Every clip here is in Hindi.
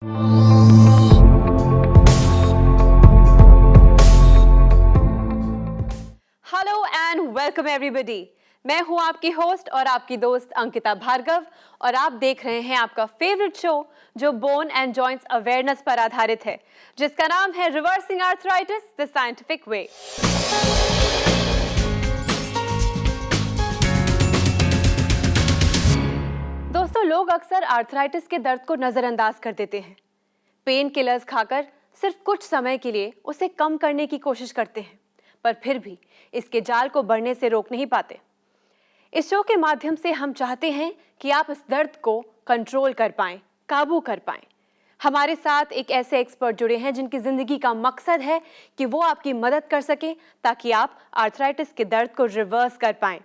Hello and welcome everybody. मैं हूं आपकी होस्ट और आपकी दोस्त अंकिता भार्गव और आप देख रहे हैं आपका फेवरेट शो जो बोन एंड जॉइंट्स अवेयरनेस पर आधारित है, जिसका नाम है रिवर्सिंग आर्थराइटिस द साइंटिफिक वे। दोस्तों, लोग अक्सर आर्थराइटिस के दर्द को नजरअंदाज कर देते हैं। पेन किलर्स खाकर सिर्फ कुछ समय के लिए उसे कम करने की कोशिश करते हैं, पर फिर भी इसके जाल को बढ़ने से रोक नहीं पाते। इस शो के माध्यम से हम चाहते हैं कि आप इस दर्द को कंट्रोल कर पाएं, काबू कर पाएं। हमारे साथ एक ऐसे एक्सपर्ट जुड़े हैं जिनकी जिंदगी का मकसद है कि वो आपकी मदद कर सके ताकि आप आर्थराइटिस के दर्द को रिवर्स कर पाएं।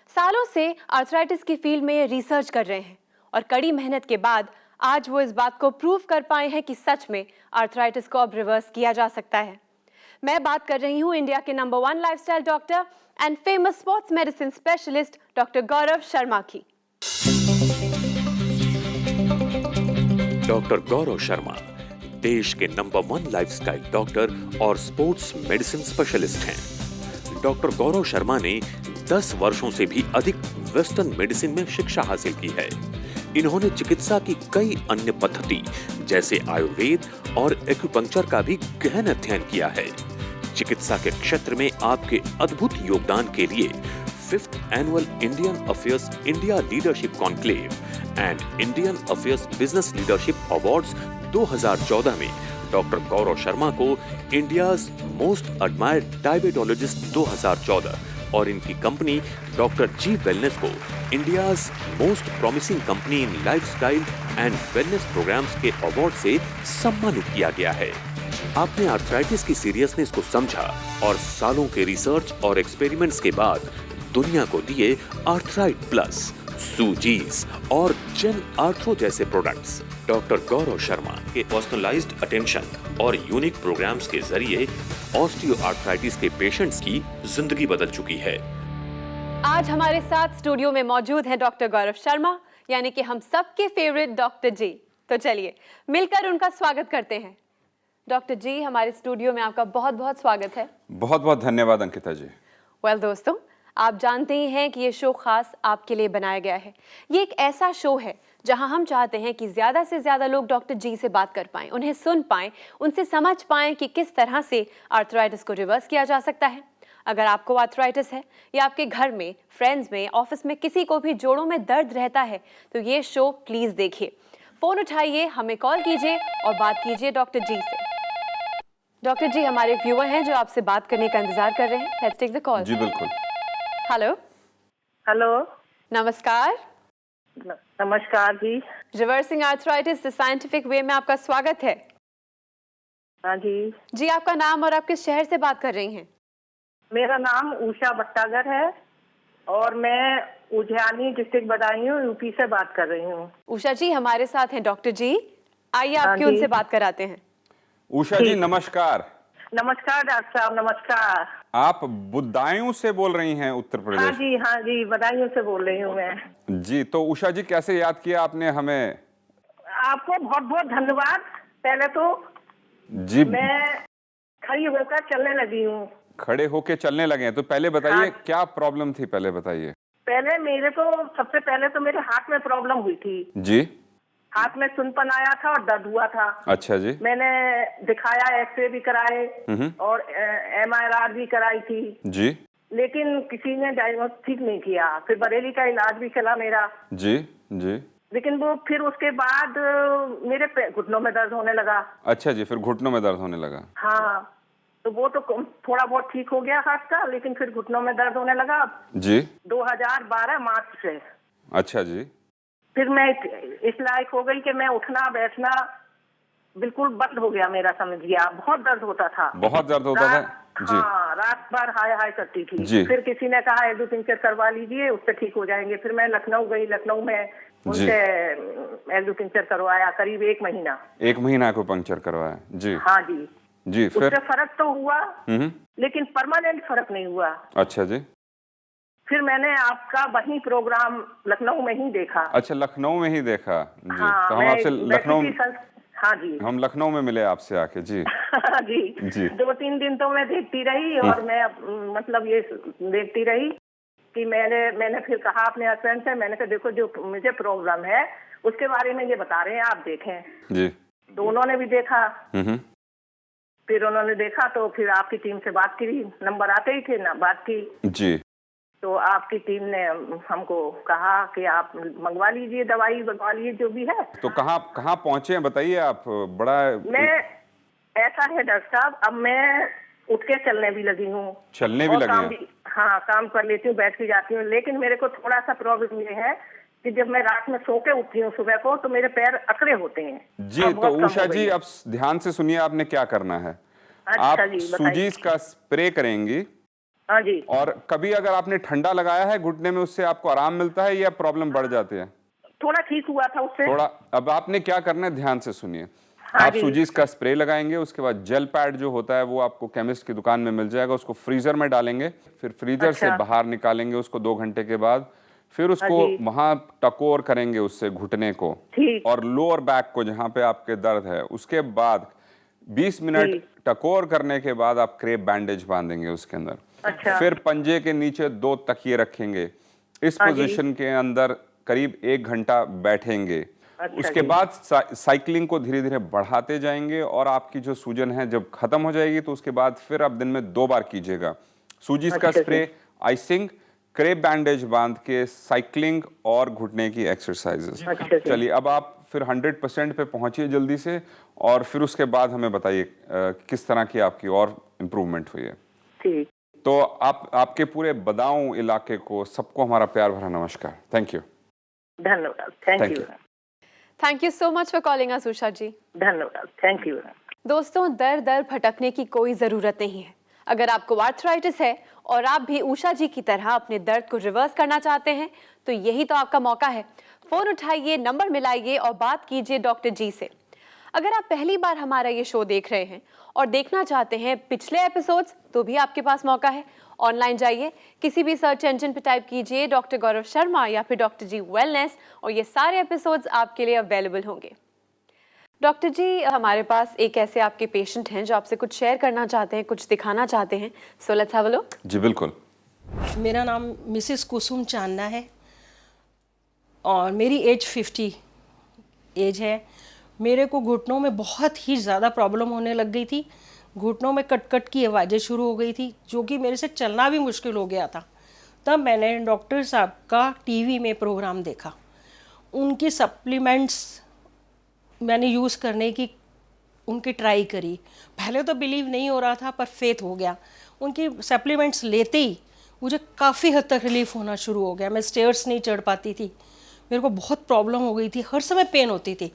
सालों से आर्थराइटिस की फील्ड में रिसर्च कर रहे हैं और कड़ी मेहनत के बाद आज वो इस बात को प्रूव कर पाए हैं कि सच में आर्थराइटिस को अब रिवर्स किया जा सकता है। मैं बात कर रही हूँ इंडिया के number 1 lifestyle doctor and famous sports medicine specialist doctor Gaurav Sharma की। डॉक्टर गौरव शर्मा देश के नंबर 1 लाइफस्टाइल डॉक्टर और स्पोर्ट्स मेडिसिन स्पेशलिस्ट हैं। डॉक्टर गौरव शर्मा ने 10 वर्षों से भी अधिक वेस्टर्न मेडिसिन में शिक्षा हासिल की है। इन्होंने चिकित्सा की कई अन्य पद्धति जैसे आयुर्वेद और एक्यूपंक्चर का भी गहन अध्ययन किया है। चिकित्सा के क्षेत्र में आपके अद्भुत योगदान के लिए 5th annual Indian affairs India leadership conclave and Indian affairs business leadership awards 2014 में डॉक्टर गौरव शर्मा को इंडियाज मोस्ट एडमायर्ड डायबिटोलॉजिस्ट 2014 और इनकी कंपनी डॉक्टर जी वेलनेस को India's most promising company in lifestyle and wellness programs के अवार्ड से सम्मानित किया गया है। आपने आर्थराइटिस की सीरियसनेस को समझा और सालों के रिसर्च और एक्सपेरिमेंट्स के बाद दुनिया को दिए आर्थराइट प्लस, सूजीज और जेन आर्थरो जैसे प्रोडक्ट्स। डॉक्टर गौरव शर्मा के पर्सनलाइज्ड अटेंशन और यूनिक प्रोग्राम्स के जरिए ऑस्टियोआर्थराइटिस के पेशेंट्स की जिंदगी बदल चुकी है। आज हमारे साथ स्टूडियो में मौजूद है डॉक्टर गौरव शर्मा, यानी कि हम सबके फेवरेट डॉक्टर जी। तो चलिए मिलकर उनका स्वागत करते हैं। डॉक्टर जी, हमारे स्टूडियो में आपका बहुत बहुत स्वागत है। बहुत बहुत धन्यवाद अंकिता जी। दोस्तों, आप जानते ही हैं कि ये शो खास आपके लिए बनाया गया है। ये एक ऐसा शो है जहां हम चाहते हैं कि ज़्यादा से ज़्यादा लोग डॉक्टर जी से बात कर पाएं, उन्हें सुन पाएं, उनसे समझ पाएं कि किस तरह से आर्थराइटिस को रिवर्स किया जा सकता है। अगर आपको आर्थराइटिस है या आपके घर में, फ्रेंड्स में, ऑफिस में किसी को भी जोड़ों में दर्द रहता है तो ये शो प्लीज़ देखिए। फ़ोन उठाइए, हमें कॉल कीजिए और बात कीजिए डॉक्टर जी से। डॉक्टर जी, हमारे व्यूअर हैं जो आपसे बात करने का इंतजार कर रहे हैं। Let's take the call. जी बिल्कुल। हेलो। हेलो। नमस्कार। नमस्कार जी। Reversing arthritis the scientific way में आपका स्वागत है। हाँ जी। जी, आपका नाम और आप किस शहर से बात कर रही हैं? मेरा नाम उषा भट्टागर है और मैं उज्जैनी डिस्ट्रिक्ट बदायूं यूपी से बात कर रही हूँ। उषा जी हमारे साथ हैं डॉक्टर जी, आइए आपकी उनसे बात कराते हैं। उषा जी नमस्कार। नमस्कार डॉक्टर साहब, नमस्कार। आप बदायूं से बोल रही हैं, उत्तर प्रदेश? हाँ जी, बदायूं से बोल रही हूँ मैं। जी, तो उषा जी कैसे याद किया आपने हमें? आपको बहुत बहुत धन्यवाद। पहले तो जी, मैं खड़ी होकर चलने लगी हूँ। खड़े होके चलने लगे हैं, तो पहले बताइए क्या प्रॉब्लम थी, पहले बताइए। पहले सबसे पहले तो मेरे हाथ में प्रॉब्लम हुई थी। जी। हाथ में सुनपन आया था और दर्द हुआ था। अच्छा जी। मैंने दिखाया, एक्सरे भी कराए और MRI भी कराई थी जी। लेकिन किसी ने डायग्नोस ठीक नहीं किया। फिर बरेली का इलाज भी चला मेरा। जी जी। लेकिन वो फिर उसके बाद मेरे घुटनों में दर्द होने लगा। अच्छा जी, फिर घुटनों में दर्द होने लगा। हाँ, तो वो तो थोड़ा बहुत ठीक हो गया हाथ का, लेकिन फिर घुटनों में दर्द होने लगा जी 2012 मार्च से। अच्छा जी। फिर मैं इस लायक हो गई कि मैं उठना बैठना बिल्कुल बंद हो गया मेरा, समझिए। बहुत दर्द होता था। बहुत दर्द होता था जी। हाँ, रात भर हाय हाय करती थी जी। फिर किसी ने कहा एक्यूपंक्चर करवा लीजिए, उससे ठीक हो जाएंगे। फिर मैं लखनऊ गई, लखनऊ में उनसे एक्यूपंक्चर करवाया करीब 1 महीना। 1 महीना एक्यूपंक्चर करवाया जी। हाँ जी जी। फिर उससे फर्क तो हुआ लेकिन परमानेंट फर्क नहीं हुआ। अच्छा जी। फिर मैंने आपका वही प्रोग्राम लखनऊ में ही देखा। अच्छा, लखनऊ में ही देखा जी। हाँ, तो हम आपसे लखनऊ। हाँ जी। हम लखनऊ में मिले आपसे आके जी। जी जी। 2-3 दिन तो मैं देखती रही और मैं मतलब ये देखती रही कि मैंने फिर कहा अपने हस्बैंड से, मैंने कहा देखो जो मुझे प्रॉब्लम है उसके बारे में ये बता रहे हैं, आप देखें। जी। तो उन्होंने भी देखा, हम्म। फिर उन्होंने देखा तो फिर आपकी टीम से बात की, नंबर आते ही थे ना, बात की। जी। तो आपकी टीम ने हमको कहा कि आप मंगवा लीजिए, दवाई मंगवा लीजिए जो भी है। तो कहाँ कहाँ पहुंचे हैं बताइए आप। बड़ा मैं ऐसा है डॉक्टर साहब, अब मैं उठ के चलने भी लगी हूँ, चलने भी और लगे काम हैं। भी, हाँ काम कर लेती हूँ, बैठ के जाती हूँ, लेकिन मेरे को थोड़ा सा प्रॉब्लम ये है कि जब मैं रात में सो के उठती हूँ सुबह को तो मेरे पैर अकड़े होते हैं। जी। अब तो बहुत कम उषा हो गई जी है। अब ध्यान से सुनिए, आपने क्या करना है। अच्छा आप जी, बताइए। सूजीस का स्प्रे करेंगी, हाँ जी। और कभी अगर आपने ठंडा लगाया है घुटने में, उससे आपको आराम मिलता है या प्रॉब्लम बढ़ जाती है? थोड़ा ठीक हुआ था उससे। थोड़ा। अब आपने क्या करना है, ध्यान से सुनिए। हाँ आप जी। सूजीस का स्प्रे लगाएंगे, उसके बाद जेल पैड जो होता है वो आपको केमिस्ट की दुकान में मिल जाएगा, उसको फ्रीजर में डालेंगे, फिर फ्रीजर से अच्छा। बाहर निकालेंगे उसको 2 घंटे के बाद, फिर हाँ उसको जी। वहां टकोर करेंगे उससे घुटने को ठीक। और लोअर बैक को जहां पे आपके दर्द है। उसके बाद 20 मिनट जी। टकोर करने के बाद आप क्रेप बैंडेज बांधेंगे उसके अंदर। अच्छा। फिर पंजे के नीचे 2 तकिए रखेंगे, इस हाँ जी। पोजीशन के अंदर करीब 1 घंटा बैठेंगे। अच्छा उसके जी। बाद साइकिलिंग को धीरे धीरे बढ़ाते जाएंगे, और आपकी जो सूजन है जब खत्म हो जाएगी तो उसके बाद फिर आप दिन में 2 बार कीजिएगा। सूजीस का अच्छा जी। स्प्रे, आइसिंग, क्रेप बैंडेज बांध के साइकिलिंग और घुटने की एक्सरसाइजेस। अच्छा जी। चलिए अब आप फिर 100% पे पहुंचिए जल्दी से, और फिर उसके बाद हमें बताइए किस तरह की आपकी और इम्प्रूवमेंट हुई है। ठीक। तो आपके पूरे बदाऊं इलाके को सबको हमारा प्यार भरा नमस्कार। Thank you. धन्यवाद। Thank Thank you. you. Thank you so much for calling us Usha ji. धन्यवाद। Thank you. दोस्तों, दर दर भटकने की कोई ज़रूरत नहीं है। अगर आपको आर्थराइटिस है और आप भी उषा जी की तरह अपने दर्द को रिवर्स करना चाहते हैं तो यही तो आपका मौका है। फ़ोन उठाइए, नंबर मिलाइए और बात कीजिए डॉक्टर जी से। अगर आप पहली बार हमारा ये शो देख रहे हैं और देखना चाहते हैं पिछले एपिसोड्स, तो भी आपके पास मौका है। ऑनलाइन जाइए, किसी भी सर्च इंजन पर टाइप कीजिए डॉक्टर गौरव शर्मा या फिर डॉक्टर जी वेलनेस, और ये सारे एपिसोड्स आपके लिए अवेलेबल होंगे। डॉक्टर जी, हमारे पास एक ऐसे आपके पेशेंट हैं जो आपसे कुछ शेयर करना चाहते हैं, कुछ दिखाना चाहते हैं। So let's have a look. जी बिल्कुल। मेरा नाम मिसेस कुसुम चांदना है और मेरी एज 50 एज है। मेरे को घुटनों में बहुत ही ज़्यादा प्रॉब्लम होने लग गई थी। घुटनों में कट कट की आवाज़ें शुरू हो गई थी, जो कि मेरे से चलना भी मुश्किल हो गया था। तब मैंने डॉक्टर साहब का टीवी में प्रोग्राम देखा। उनकी सप्लीमेंट्स मैंने यूज़ करने की उनकी ट्राई करी। पहले तो बिलीव नहीं हो रहा था, पर फेथ हो गया। उनकी सप्लीमेंट्स लेते ही मुझे काफ़ी हद तक रिलीफ होना शुरू हो गया। मैं स्टेयर्स नहीं चढ़ पाती थी, मेरे को बहुत प्रॉब्लम हो गई थी, हर समय पेन होती थी।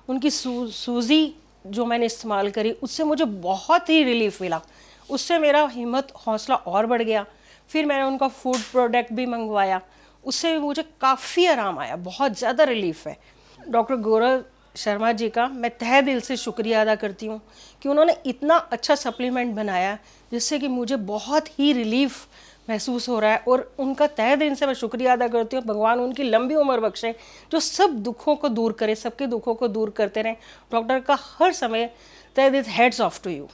उनकी सूजी जो मैंने इस्तेमाल करी, उससे मुझे बहुत ही रिलीफ मिला। उससे मेरा हिम्मत हौसला और बढ़ गया। फिर मैंने उनका फूड प्रोडक्ट भी मंगवाया, उससे भी मुझे काफ़ी आराम आया, बहुत ज़्यादा रिलीफ है। डॉक्टर गौरव शर्मा जी का मैं तहे दिल से शुक्रिया अदा करती हूँ कि उन्होंने इतना अच्छा सप्लीमेंट बनाया जिससे कि मुझे बहुत ही रिलीफ महसूस हो रहा है। और उनका तहे दिल से मैं शुक्रिया अदा करती हूँ। भगवान उनकी लंबी उम्र बख्शे, जो सब दुखों को दूर करे, सबके दुखों को दूर करते रहें। डॉक्टर का हर समय तहे दिल heads off to you.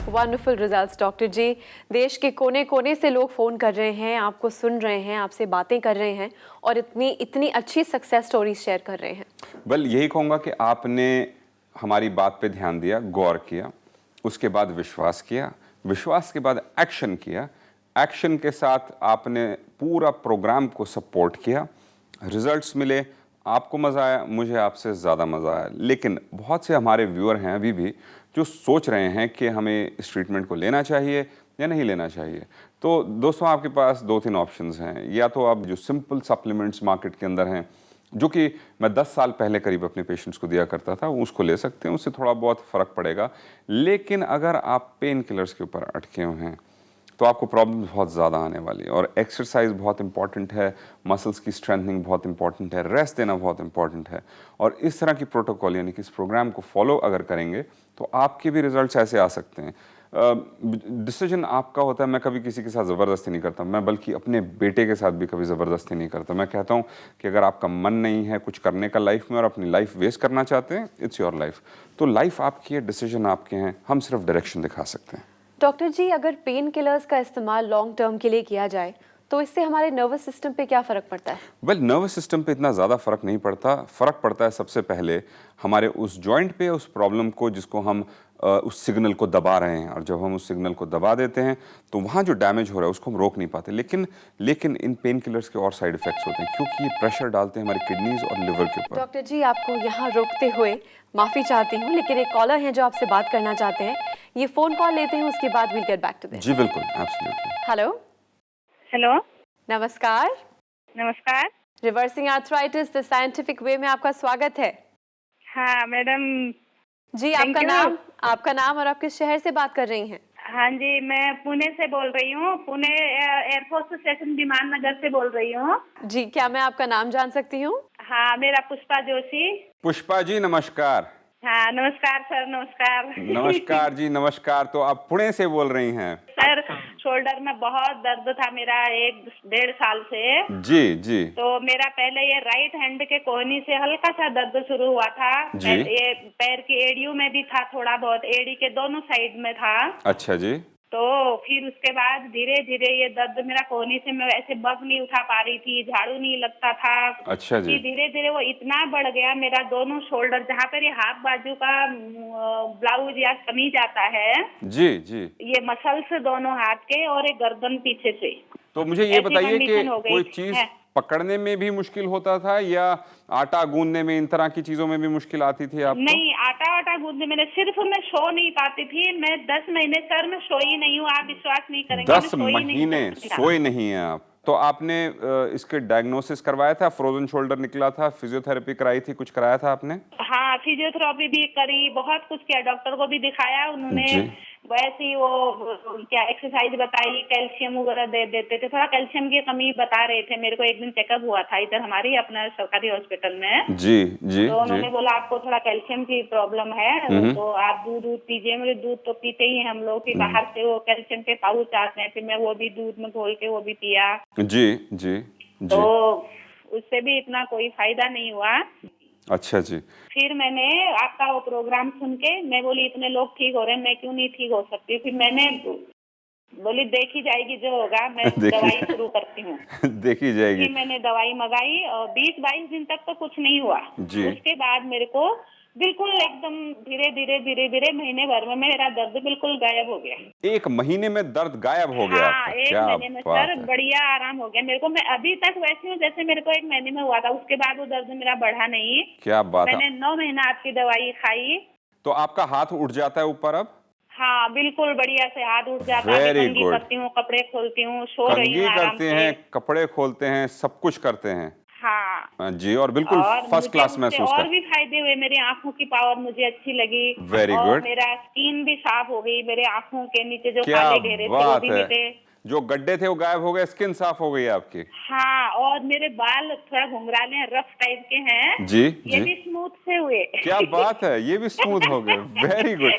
Wonderful results doctor ji. देश के कोने कोने से लोग फ़ोन कर रहे हैं, आपको सुन रहे हैं, आपसे बातें कर रहे हैं और इतनी अच्छी सक्सेस स्टोरीज शेयर कर रहे हैं। बल यही कहूँगा कि आपने हमारी बात पे ध्यान दिया, गौर किया, उसके बाद विश्वास किया, विश्वास के बाद एक्शन किया, एक्शन के साथ आपने पूरा प्रोग्राम को सपोर्ट किया, रिजल्ट्स मिले, आपको मज़ा आया, मुझे आपसे ज़्यादा मज़ा आया। लेकिन बहुत से हमारे व्यूअर हैं अभी भी जो सोच रहे हैं कि हमें इस ट्रीटमेंट को लेना चाहिए या नहीं लेना चाहिए। तो दोस्तों, आपके पास 2-3 ऑप्शंस हैं। या तो आप जो सिंपल सप्लीमेंट्स मार्केट के अंदर हैं, जो कि मैं 10 साल पहले करीब अपने पेशेंट्स को दिया करता था, उसको ले सकते हैं, उससे थोड़ा बहुत फ़र्क पड़ेगा। लेकिन अगर आप पेन किलर्स के ऊपर अटके हुए हैं तो आपको प्रॉब्लम बहुत ज़्यादा आने वाली है। और एक्सरसाइज बहुत इंपॉर्टेंट है, मसल्स की स्ट्रेंथनिंग बहुत इंपॉर्टेंट है, रेस्ट देना बहुत इंपॉर्टेंट है। और इस तरह की प्रोटोकॉल यानी कि इस प्रोग्राम को फॉलो अगर करेंगे तो आपके भी रिजल्ट्स ऐसे आ सकते हैं। डिसीजन आपका होता है। मैं कभी किसी के साथ ज़बरदस्ती नहीं करता, मैं बल्कि अपने बेटे के साथ भी कभी ज़बरदस्ती नहीं करता। मैं कहता हूँ कि अगर आपका मन नहीं है कुछ करने का लाइफ में और अपनी लाइफ वेस्ट करना चाहते हैं, इट्स योर लाइफ। तो लाइफ आपकी है, डिसीजन आपके हैं, हम सिर्फ डायरेक्शन दिखा सकते हैं। डॉक्टर जी, अगर पेन किलर्स का इस्तेमाल लॉन्ग टर्म के लिए किया जाए तो इससे हमारे नर्वस सिस्टम पे क्या फ़र्क पड़ता है? वेल, नर्वस सिस्टम पे इतना ज़्यादा फ़र्क नहीं पड़ता। फ़र्क पड़ता है सबसे पहले हमारे उस जॉइंट पे, उस प्रॉब्लम को जिसको हम उस सिग्नल को दबा रहे हैं, और जब हम उस सिग्नल को दबा देते हैं तो वहाँ जो डैमेज हो रहा है उसको हम रोक नहीं पाते। लेकिन इन पेन किलर्स के और साइड इफ़ेक्ट्स होते हैं, क्योंकि ये प्रेशर डालते हैं हमारी किडनीज और लिवर के ऊपर। डॉक्टर जी, आपको यहाँ रोकते हुए माफ़ी चाहती हूँ, लेकिन एक कॉलर हैं जो आपसे बात करना चाहते हैं। ये फ़ोन कॉल लेते हैं, उसके बाद we'll get back to this. जी बिल्कुल, एब्सोल्युटली। हेलो, हेलो, नमस्कार। नमस्कार। Reversing arthritis the scientific way में आपका स्वागत है। हाँ मैडम। जी, Thank आपका नाम और आप किस शहर से बात कर रही हैं? हाँ जी, मैं पुणे से बोल रही हूँ। पुणे एयरफोर्स स्टेशन विमान नगर से बोल रही हूँ। जी, क्या मैं आपका नाम जान सकती हूँ? हाँ, मेरा पुष्पा जोशी। पुष्पा जी नमस्कार। हाँ नमस्कार सर, नमस्कार। नमस्कार जी, नमस्कार। तो आप पुणे से बोल रही हैं? सर, शोल्डर में बहुत दर्द था मेरा 1-1.5 साल से। जी जी। तो मेरा पहले ये राइट हैंड के कोहनी से हल्का सा दर्द शुरू हुआ था। जी। ये पैर की एड़ियों में भी था, थोड़ा बहुत एड़ी के दोनों साइड में था। अच्छा जी। तो फिर उसके बाद धीरे धीरे ये दर्द मेरा कोहनी से, मैं ऐसे बग नहीं उठा पा रही थी, झाड़ू नहीं लगता था। अच्छा जी। धीरे धीरे वो इतना बढ़ गया, मेरा दोनों शोल्डर जहाँ पर ये हाथ बाजू का ब्लाउज या कमीज आता है, जी जी। ये मसल्स दोनों हाथ के और एक गर्दन पीछे से। तो मुझे ये ऐसी बताइए कि कंडीशन हो गई कोई चीज है। पकड़ने में भी मुश्किल होता था या आटा गूंदने में, इन तरह की चीजों में भी मुश्किल आती थी आपको? नहीं, आटा गूंदने में सिर्फ मैं सो नहीं पाती थी। मैं 10 महीने सर मैं सोई नहीं हूँ, आप विश्वास नहीं करेंगे। 10 मैं सोई नहीं महीने सकती। सोए नहीं हैं आप? तो आपने इसके डायग्नोसिस करवाया था? फ्रोजन शोल्डर निकला था, फिजियोथेरेपी कराई थी, कुछ कराया था आपने? हाँ, फिजियोथेरेपी भी करी, बहुत कुछ किया, डॉक्टर को भी दिखाया। उन्होंने जी। वैसे ही वो क्या एक्सरसाइज बताई, कैल्शियम वगैरह दे देते थे। थोड़ा कैल्शियम की कमी बता रहे थे मेरे को। एक दिन चेकअप हुआ था इधर हमारी अपना सरकारी हॉस्पिटल में। जी जी तो उन्होंने जी। बोला आपको थोड़ा कैल्शियम की प्रॉब्लम है, तो आप दूध पीजिए। मुझे दूध तो पीते ही हैं हम लोग, फिर बाहर से वो कैल्शियम के पाउच आते हैं, फिर मैं वो भी दूध में घोल के वो भी पिया। जी जी जी। तो उससे भी इतना कोई फायदा नहीं हुआ। अच्छा जी। फिर मैंने आपका वो प्रोग्राम सुन के मैं बोली इतने लोग ठीक हो रहे हैं, मैं क्यों नहीं ठीक हो सकती। फिर मैंने बोली देखी जाएगी जो होगा, मैं दवाई शुरू करती हूँ। देखी जाएगी। फिर मैंने दवाई मंगाई और 20-22 दिन तक तो कुछ नहीं हुआ। जी। उसके बाद मेरे को बिल्कुल एकदम धीरे धीरे महीने भर में मेरा दर्द बिल्कुल गायब हो गया। 1 महीने में दर्द गायब हो गया हाँ, आपका? 1 क्या महीने में बात सर है। बढ़िया आराम हो गया मेरे को। मैं अभी तक वैसी हूँ जैसे मेरे को 1 महीने में हुआ था। उसके बाद वो दर्द मेरा बढ़ा नहीं। क्या बात है। मैंने 9 महीना आपकी दवाई खाई। तो आपका हाथ उठ जाता है ऊपर अब? हाँ, बिल्कुल बढ़िया से हाथ उठ जाता है। Very कंघी good. करती हूँ, कपड़े खोलती हूँ, सो रही कंघी हूँ आराम करते से। हैं, कपड़े खोलते हैं, सब कुछ करते हैं। हाँ। हाँ जी, और बिल्कुल और फर्स्ट मुझे क्लास उससे महसूस और कर। भी फायदे हुए। मेरी आंखों की पावर मुझे अच्छी लगी। Very और good. मेरा स्किन भी साफ हो गई। मेरे आंखों के नीचे जो क्या काले घेरे थे वो बात भी है। मिटे। जो गड्ढे थे वो गायब हो गए, स्किन साफ हो गई आपकी। हाँ, और मेरे बाल थोड़ा घुंघराले हैं, रफ टाइप के हैं। जी ये जी। भी स्मूथ से हुए। क्या बात है, ये भी स्मूथ हो गए। Very good.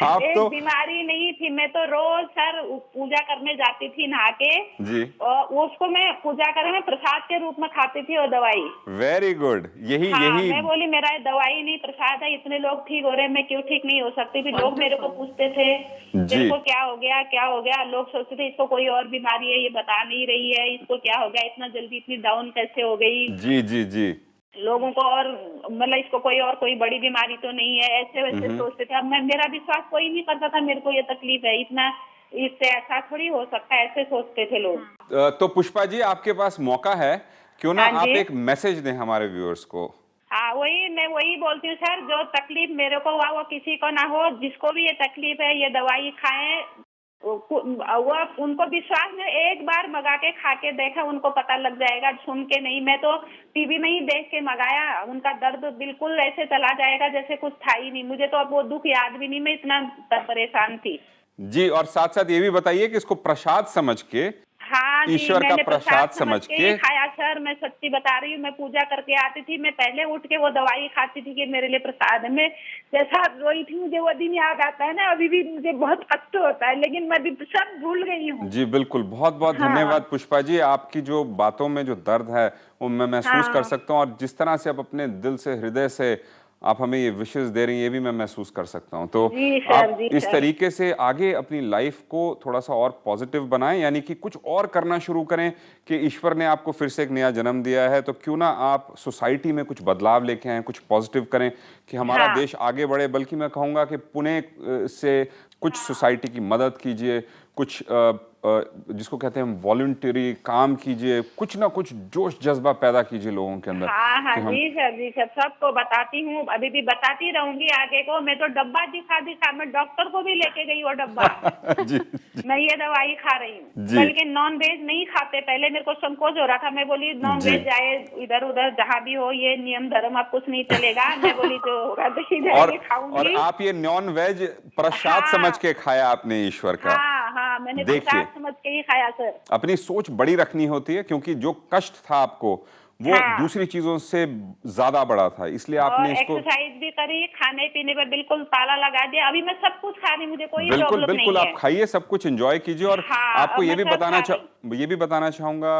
आप एक तो बीमारी नहीं थी। मैं तो रोज सर पूजा करने जाती थी नहा के। जी। और उसको मैं पूजा करे में प्रसाद के रूप में खाती थी वो दवाई। Very good. यही हाँ, यही मैं बोली मेरा ये दवाई नहीं प्रसाद है, इतने लोग ठीक हो रहे हैं, मैं क्यों ठीक नहीं हो सकती। फिर लोग मेरे को पूछते थे जी। तेरे को क्या हो गया, क्या हो गया। लोग सोचते थे इसको कोई और बीमारी है, ये बता नहीं रही है, इसको क्या हो गया, इतना जल्दी इतनी डाउन कैसे हो गई। जी जी जी। लोगों को और मतलब इसको कोई बड़ी बीमारी तो नहीं है, ऐसे वैसे सोचते थे। अब मेरा विश्वास कोई नहीं करता था मेरे को ये तकलीफ है, इतना इससे ऐसा थोड़ी हो सकता है, ऐसे सोचते थे लोग। तो पुष्पा जी, आपके पास मौका है, क्यों ना हाँ आप जी। एक मैसेज दें हमारे व्यूअर्स को। हाँ, मैं वही बोलती हूँ सर, जो तकलीफ मेरे को हुआ वो किसी को ना हो। जिसको भी ये तकलीफ है ये दवाई खाएं। वो उनको विश्वास में एक बार मंगा के खा के देखा, उनको पता लग जाएगा, सुन के नहीं। मैं तो टीवी में ही देख के मंगाया। उनका दर्द बिल्कुल ऐसे चला जाएगा जैसे कुछ था ही नहीं। मुझे तो अब वो दुख याद भी नहीं, मैं इतना परेशान थी। जी, और साथ साथ ये भी बताइए कि इसको प्रसाद समझ के, हाँ जी, ईश्वर का मैंने प्रसाद समझ के ही खाया सर। सर मैं सच्ची बता रही हूँ, मैं पूजा करके आती थी, मैं पहले उठ के वो दवाई खाती थी कि मेरे लिए प्रसाद है। मैं जैसा रोई थी मुझे वो दिन याद आता है ना, अभी भी मुझे बहुत कष्ट होता है, लेकिन मैं भी सब भूल गई हूँ। जी बिल्कुल, बहुत बहुत हाँ। धन्यवाद पुष्पा जी। आपकी जो बातों में जो दर्द है वो मैं महसूस कर हाँ। सकता हूँ, और जिस तरह से आप अपने दिल से, हृदय से आप हमें ये विशेष दे रही हैं, ये भी मैं महसूस कर सकता हूँ। तो जी सर, आप जी इस सर। तरीके से आगे अपनी लाइफ को थोड़ा सा और पॉजिटिव बनाएं, यानी कि कुछ और करना शुरू करें कि ईश्वर ने आपको फिर से एक नया जन्म दिया है, तो क्यों ना आप सोसाइटी में कुछ बदलाव लेके आएं, कुछ पॉजिटिव करें कि हमारा हाँ। देश आगे बढ़े। बल्कि मैं कहूँगा कि पुणे से कुछ सोसाइटी की मदद कीजिए, कुछ जिसको कहते हैं वॉलंटरी काम कीजिए, कुछ ना कुछ जोश जज्बा पैदा कीजिए लोगों के अंदर। हाँ हाँ कि हम जी सर, सबको बताती हूँ, अभी भी बताती रहूंगी आगे को। मैं तो डब्बा दिखा दिखा मैं डॉक्टर को भी लेके गई वो डब्बा। जी मैं ये दवाई खा रही हूँ, जी। बल्कि नॉन वेज नहीं खाते। पहले मेरे को संकोच हो रहा था, मैं बोली नॉन जी। वेज जाए इधर उधर जहाँ भी हो, ये नियम धर्म अब कुछ नहीं चलेगा। मैं बोली जो होगा देखी और जाएगी, खाऊंगी। आप ये नॉन वेज प्रसाद हाँ। समझ के खाया आपने ईश्वर का। हाँ हाँ, मैंने देखिए। प्रसाद समझ के ही खाया सर। अपनी सोच बड़ी रखनी होती है, क्योंकि जो कष्ट था आपको वो हाँ। दूसरी चीजों से ज्यादा बड़ा था, इसलिए और आपने इसको एक्सरसाइज भी करी, खाने पीने पर बिल्कुल ताला लगा दिया। अभी मैं सब कुछ खा रही, मुझे कोई बिल्कुल प्रॉब्लम बिल्कुल नहीं आप है। खाइए, सब कुछ एंजॉय कीजिए। और हाँ, आपको अब ये मैं भी सब बताना खा चाहूंगा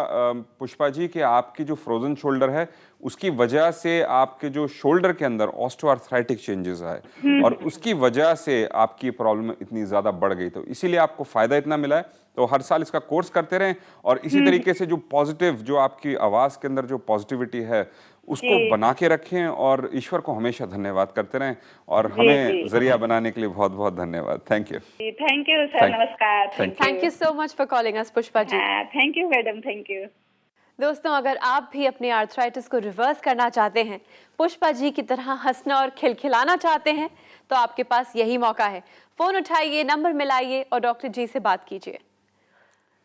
पुष्पा जी कि आपकी जो फ्रोजन शोल्डर है उसकी वजह से आपके जो शोल्डर के अंदर ऑस्टियोआर्थराइटिक चेंजेस आए, और उसकी वजह से आपकी प्रॉब्लम इतनी ज्यादा बढ़ गई। तो इसीलिए आपको फायदा इतना मिला है। तो हर साल इसका कोर्स करते रहें, और इसी तरीके से जो पॉजिटिव, जो आपकी आवाज के अंदर जो पॉजिटिविटी है उसको बना के रखें, और ईश्वर को हमेशा धन्यवाद करते रहें। और हमें जरिया बनाने के लिए बहुत बहुत धन्यवाद। Thank you. Thank you sir, नमस्कार। Thank you so much for calling us Pushpa ji. Thank you madam, thank you. दोस्तों, अगर आप भी अपने आर्थराइटिस को रिवर्स करना चाहते हैं, पुष्पा जी की तरह हंसना और खिलखिलाना चाहते हैं, तो आपके पास यही मौका है। फोन उठाइए, नंबर मिलाइए और डॉक्टर जी से बात कीजिए।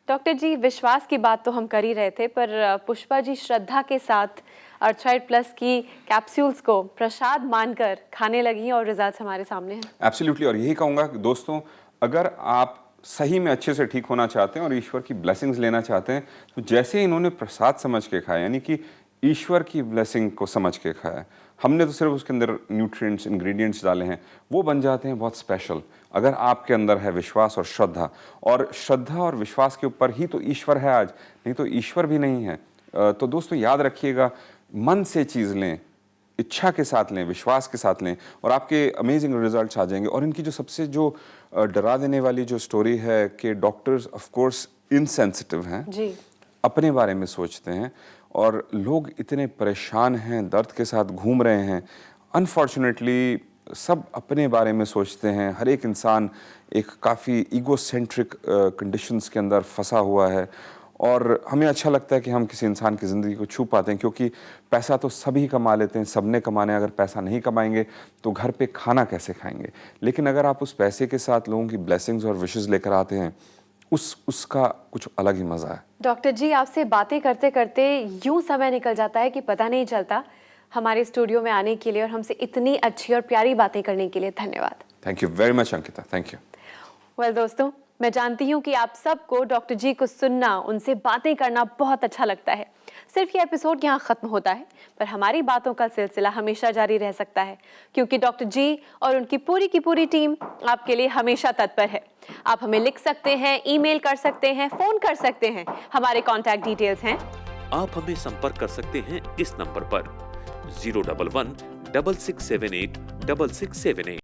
डॉक्टर जी, विश्वास की बात तो हम कर ही रहे थे, पर पुष्पा जी श्रद्धा के साथ अर्थराइट प्लस की कैप्सूल्स को प्रसाद मानकर खाने लगी और रिजल्ट्स हमारे सामने हैं। एब्सोल्युटली। और यही कहूंगा कि दोस्तों, अगर आप सही में अच्छे से ठीक होना चाहते हैं और ईश्वर की ब्लेसिंग्स लेना चाहते हैं, तो जैसे ही इन्होंने प्रसाद समझ के खाया, यानी कि ईश्वर की ब्लेसिंग को समझ के खाया, हमने तो सिर्फ उसके अंदर न्यूट्रिएंट्स, इंग्रेडिएंट्स डाले हैं, वो बन जाते हैं बहुत स्पेशल। अगर आपके अंदर है विश्वास और श्रद्धा और विश्वास के ऊपर ही तो ईश्वर है आज, नहीं तो ईश्वर भी नहीं है। तो दोस्तों याद रखिएगा, मन से चीज़ लें, इच्छा के साथ लें, विश्वास के साथ लें, और आपके अमेजिंग रिजल्ट्स आ जाएंगे। और इनकी जो सबसे जो डरा देने वाली जो स्टोरी है कि डॉक्टर्स ऑफ कोर्स इनसेंसिटिव हैं जी, अपने बारे में सोचते हैं, और लोग इतने परेशान हैं, दर्द के साथ घूम रहे हैं। अनफॉर्चुनेटली सब अपने बारे में सोचते हैं। हर एक इंसान एक काफ़ी ईगोसेंट्रिक कंडीशंस के अंदर फंसा हुआ है, और हमें अच्छा लगता है कि हम किसी इंसान की ज़िंदगी को छू पाते हैं, क्योंकि पैसा तो सभी कमा लेते हैं, सबने कमाना है। अगर पैसा नहीं कमाएंगे तो घर पे खाना कैसे खाएंगे? लेकिन अगर आप उस पैसे के साथ लोगों की ब्लेसिंग्स और विशेस लेकर आते हैं, उसका कुछ अलग ही मज़ा है। डॉक्टर जी, आपसे बातें करते करते यूं समय निकल जाता है कि पता नहीं चलता। हमारे स्टूडियो में आने के लिए और हमसे इतनी अच्छी और प्यारी बातें करने के लिए धन्यवाद। Thank you very much Ankita, thank you. Well दोस्तों, मैं जानती हूँ कि आप सबको डॉक्टर जी को सुनना, उनसे बातें करना बहुत अच्छा लगता है। सिर्फ ये एपिसोड यहाँ खत्म होता है, पर हमारी बातों का सिलसिला हमेशा जारी रह सकता है, क्योंकि डॉक्टर जी और उनकी पूरी की पूरी टीम आपके लिए हमेशा तत्पर है। आप हमें लिख सकते हैं, ईमेल कर सकते हैं, फोन कर सकते हैं। हमारे कॉन्टैक्ट डिटेल्स हैं। आप हमें संपर्क कर सकते हैं इस नंबर पर 011 6678 6678।